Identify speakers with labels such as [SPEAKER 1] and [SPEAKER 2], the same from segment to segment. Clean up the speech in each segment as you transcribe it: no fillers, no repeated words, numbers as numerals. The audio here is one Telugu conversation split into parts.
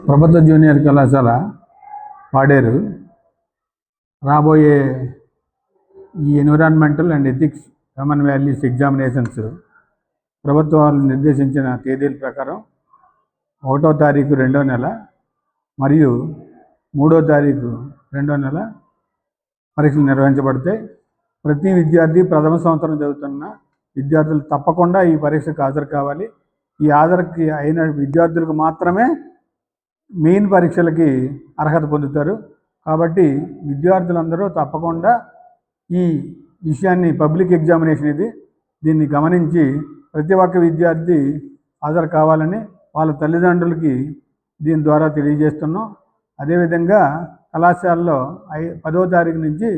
[SPEAKER 1] ప్రభుత్వ జూనియర్ కళాశాల పాడేరు రాబోయే ఈ environmental and ethics common values examinations ప్రభుత్వాలు నిర్దేశించిన తేదీల ప్రకారం 1వ తారీఖు 2వ నెల మరియు 3వ తారీఖు 2వ నెల పరీక్షలు నిర్వహించబడతాయి. ప్రతి విద్యార్థి ప్రథమ సంవత్సరం చదువుతున్న విద్యార్థులు తప్పకుండా ఈ పరీక్షకు హాజరు కావాలి. ఈ హాజరుకి అయిన విద్యార్థులకు మాత్రమే మెయిన్ పరీక్షలకి అర్హత పొందుతారు. కాబట్టి విద్యార్థులందరూ తప్పకుండా ఈ విషయాన్ని పబ్లిక్ ఎగ్జామినేషన్ దీన్ని గమనించి ప్రతి ఒక్క విద్యార్థి హాజరు కావాలని వాళ్ళ తల్లిదండ్రులకి దీని ద్వారా తెలియజేస్తున్నాం. అదేవిధంగా కళాశాలలో 10వ తారీఖు నుంచి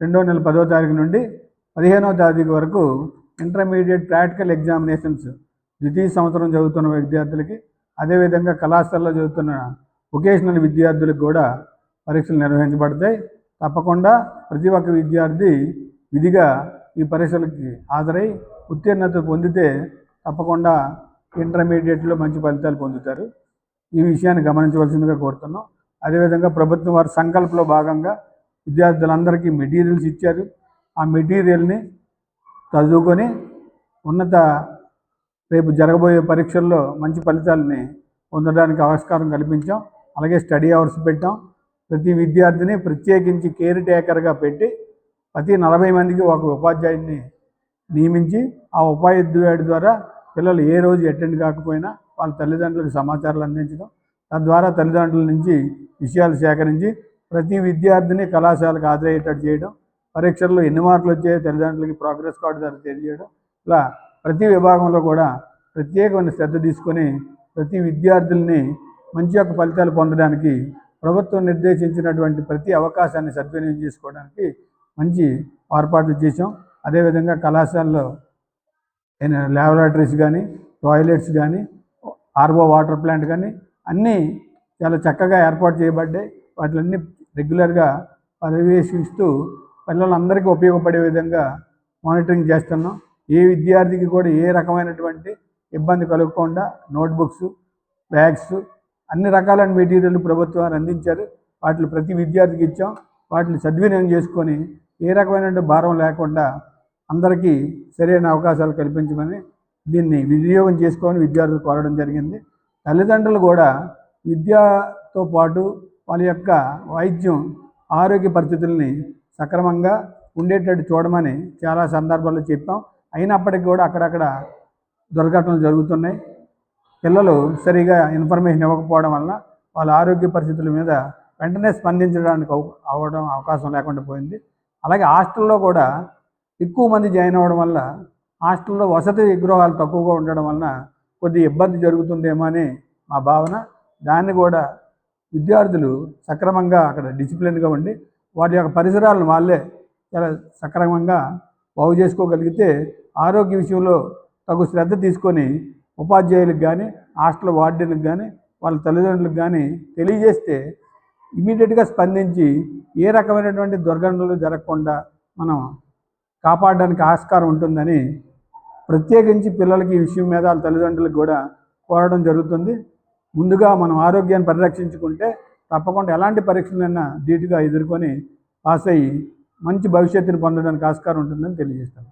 [SPEAKER 1] 2వ నెల 10వ తారీఖు నుండి 15వ తారీఖు వరకు ఇంటర్మీడియట్ ప్రాక్టికల్ ఎగ్జామినేషన్స్ ద్వితీయ సంవత్సరం చదువుతున్న విద్యార్థులకి, అదేవిధంగా కళాశాలలో చదువుతున్న వొకేషనల్ విద్యార్థులకు కూడా పరీక్షలు నిర్వహించబడతాయి. తప్పకుండా ప్రతి ఒక్క విద్యార్థి విధిగా ఈ పరీక్షలకి హాజరై ఉత్తీర్ణత పొందితే తప్పకుండా ఇంటర్మీడియట్లో మంచి ఫలితాలు పొందుతారు. ఈ విషయాన్ని గమనించవలసిందిగా కోరుతున్నాం. అదేవిధంగా ప్రభుత్వం వారి సంకల్పంలో భాగంగా విద్యార్థులందరికీ మెటీరియల్స్ ఇచ్చారు. ఆ మెటీరియల్ని చదువుకొని రేపు జరగబోయే పరీక్షల్లో మంచి ఫలితాలని పొందడానికి ఆస్కారం కల్పించాం. అలాగే స్టడీ అవర్స్ పెట్టాం. ప్రతి విద్యార్థిని ప్రత్యేకించి కేర్ టేకర్గా పెట్టి ప్రతి 40 మందికి ఒక ఉపాధ్యాయుడిని నియమించి ఆ ఉపాధ్యాయుడి ద్వారా పిల్లలు ఏ రోజు అటెండ్ కాకపోయినా వాళ్ళ తల్లిదండ్రులకు సమాచారాలు అందించడం, తద్వారా తల్లిదండ్రుల నుంచి విషయాలు సేకరించి ప్రతి విద్యార్థిని కళాశాలకు హాజరయ్యేటట్టు చేయడం, పరీక్షల్లో ఎన్ని మార్కులు వచ్చాయో తల్లిదండ్రులకి ప్రోగ్రెస్ కార్డు ద్వారా తెలియజేయడం, ఇలా ప్రతి విభాగంలో కూడా ప్రత్యేకమైన శ్రద్ధ తీసుకొని ప్రతి విద్యార్థుల్ని మంచి యొక్క ఫలితాలు పొందడానికి ప్రభుత్వం నిర్దేశించినటువంటి ప్రతి అవకాశాన్ని సద్వినియోగం చేసుకోవడానికి మంచి ఏర్పాట్లు చేసాం. అదేవిధంగా కళాశాలలో ల్యాబొరేటరీస్ కానీ, టాయిలెట్స్ కానీ, ఆర్ఓ వాటర్ ప్లాంట్ కానీ అన్నీ చాలా చక్కగా ఏర్పాటు చేయబడ్డాయి. వాటిలన్నీ రెగ్యులర్గా పర్యవేక్షిస్తూ పిల్లలందరికీ ఉపయోగపడే విధంగా మానిటరింగ్ చేస్తున్నాం. ఏ విద్యార్థికి కూడా ఏ రకమైనటువంటి ఇబ్బంది కలగకుండా నోట్బుక్స్, బ్యాగ్స్ అన్ని రకాలైన మెటీరియల్ ప్రభుత్వాన్ని అందించారు. వాటిని ప్రతి విద్యార్థికి ఇచ్చాం. వాటిని సద్వినియోగం చేసుకొని ఏ రకమైన భారం లేకుండా అందరికీ సరైన అవకాశాలు కల్పించమని దీన్ని వినియోగం చేసుకొని విద్యార్థులు కోరడం జరిగింది. తల్లిదండ్రులు కూడా విద్యతో పాటు వాళ్ళ యొక్క వైద్యం ఆరోగ్య పరిస్థితుల్ని సక్రమంగా ఉండేటట్టు చూడమని చాలా సందర్భాల్లో చెప్పాం. అయినప్పటికీ కూడా అక్కడక్కడ దుర్ఘటనలు జరుగుతున్నాయి. పిల్లలు సరిగా ఇన్ఫర్మేషన్ ఇవ్వకపోవడం వల్ల వాళ్ళ ఆరోగ్య పరిస్థితుల మీద వెంటనే స్పందించడానికి అవకాశం లేకుండా పోయింది. అలాగే హాస్టల్లో కూడా ఎక్కువ మంది జాయిన్ అవ్వడం వల్ల హాస్టల్లో వసతి గృహాలు తక్కువగా ఉండడం వలన కొద్ది ఇబ్బంది జరుగుతుందేమో అని మా భావన. దాన్ని కూడా విద్యార్థులు సక్రమంగా అక్కడ డిసిప్లిన్గా ఉండి వాటి యొక్క పరిసరాలను వాళ్ళే చాలా సక్రమంగా బాగు చేసుకోగలిగితే ఆరోగ్య విషయంలో తగు శ్రద్ధ తీసుకొని ఉపాధ్యాయులకు కానీ, హాస్టల్ వార్డెన్లకు కానీ, వాళ్ళ తల్లిదండ్రులకు కానీ తెలియజేస్తే ఇమీడియట్గా స్పందించి ఏ రకమైనటువంటి దుర్ఘటనలు జరగకుండా మనం కాపాడడానికి ఆస్కారం ఉంటుందని ప్రత్యేకించి పిల్లలకి ఈ విషయం మీద వాళ్ళ తల్లిదండ్రులకు కూడా కోరడం జరుగుతుంది. ముందుగా మనం ఆరోగ్యాన్ని పరిరక్షించుకుంటే తప్పకుండా ఎలాంటి పరీక్షలైనా ధీటుగా ఎదుర్కొని పాస్ అయ్యి మంచి భవిష్యత్తుని పొందడానికి ఆస్కారం ఉంటుందని తెలియజేస్తాను.